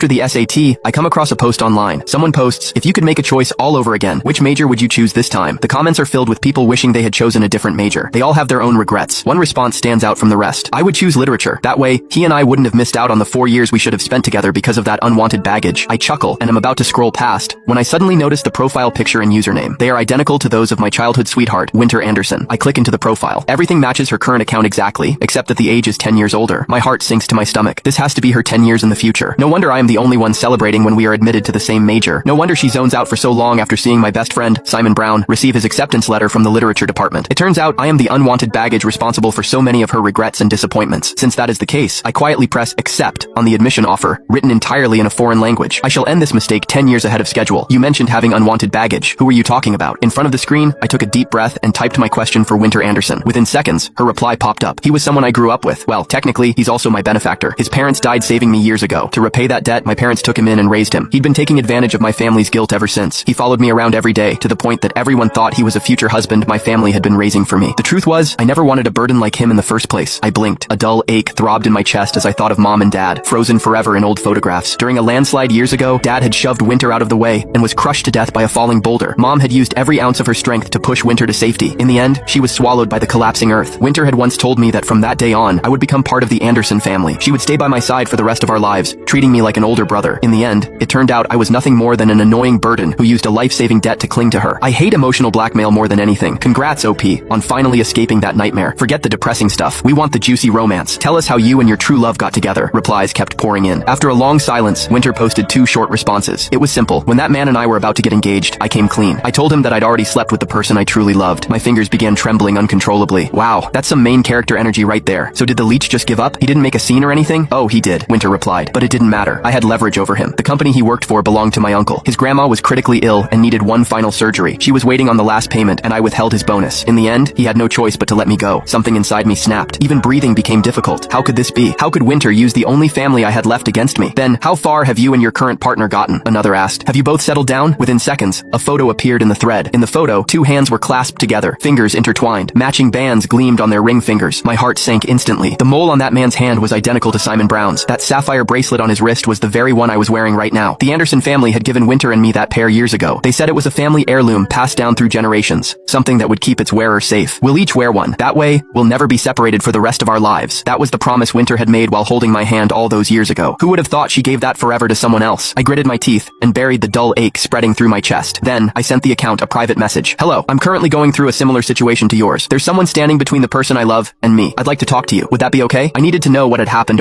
After the SAT, I come across a post online. Someone posts, if you could make a choice all over again, which major would you choose this time? The comments are filled with people wishing they had chosen a different major. They all have their own regrets. One response stands out from the rest. I would choose literature. That way, he and I wouldn't have missed out on the 4 years we should have spent together because of that unwanted baggage. I chuckle and am about to scroll past when I suddenly notice the profile picture and username. They are identical to those of my childhood sweetheart, Winter Anderson. I click into the profile. Everything matches her current account exactly, except that the age is 10 years older. My heart sinks to my stomach. This has to be her 10 years in the future. No wonder I am the only one celebrating when we are admitted to the same major. No wonder she zones out for so long after seeing my best friend, Simon Brown, receive his acceptance letter from the literature department. It turns out I am the unwanted baggage responsible for so many of her regrets and disappointments. Since that is the case, I quietly press accept on the admission offer, written entirely in a foreign language. I shall end this mistake 10 years ahead of schedule. You mentioned having unwanted baggage. Who are you talking about? In front of the screen, I took a deep breath and typed my question for Winter Anderson. Within seconds, her reply popped up. He was someone I grew up with. Well, technically, he's also my benefactor. His parents died saving me years ago. To repay that debt, my parents took him in and raised him. He'd been taking advantage of my family's guilt ever since. He followed me around every day, to the point that everyone thought he was a future husband my family had been raising for me. The truth was, I never wanted a burden like him in the first place. I blinked. A dull ache throbbed in my chest as I thought of Mom and Dad, frozen forever in old photographs. During a landslide years ago, Dad had shoved Winter out of the way and was crushed to death by a falling boulder. Mom had used every ounce of her strength to push Winter to safety. In the end, she was swallowed by the collapsing earth. Winter had once told me that from that day on, I would become part of the Anderson family. She would stay by my side for the rest of our lives, treating me like an older brother. In the end, it turned out I was nothing more than an annoying burden who used a life-saving debt to cling to her. I hate emotional blackmail more than anything. Congrats, OP, on finally escaping that nightmare. Forget the depressing stuff. We want the juicy romance. Tell us how you and your true love got together. Replies kept pouring in. After a long silence, Winter posted 2 short responses. It was simple. When that man and I were about to get engaged, I came clean. I told him that I'd already slept with the person I truly loved. My fingers began trembling uncontrollably. Wow, that's some main character energy right there. So did the leech just give up? He didn't make a scene or anything? Oh, he did, Winter replied. But it didn't matter. I had leverage over him. The company he worked for belonged to my uncle. His grandma was critically ill and needed one final surgery. She was waiting on the last payment and I withheld his bonus. In the end, he had no choice but to let me go. Something inside me snapped. Even breathing became difficult. How could this be? How could Winter use the only family I had left against me? Then, how far have you and your current partner gotten? Another asked. Have you both settled down? Within seconds, a photo appeared in the thread. In the photo, 2 hands were clasped together, fingers intertwined. Matching bands gleamed on their ring fingers. My heart sank instantly. The mole on that man's hand was identical to Simon Brown's. That sapphire bracelet on his wrist was the very one I was wearing right now. The Anderson family had given Winter and me that pair years ago. They said it was a family heirloom passed down through generations, something that would keep its wearer safe. We'll each wear one. That way, we'll never be separated for the rest of our lives. That was the promise Winter had made while holding my hand all those years ago. Who would have thought she gave that forever to someone else? I gritted my teeth and buried the dull ache spreading through my chest. Then, I sent the account a private message. Hello, I'm currently going through a similar situation to yours. There's someone standing between the person I love and me. I'd like to talk to you. Would that be okay? I needed to know what had happened over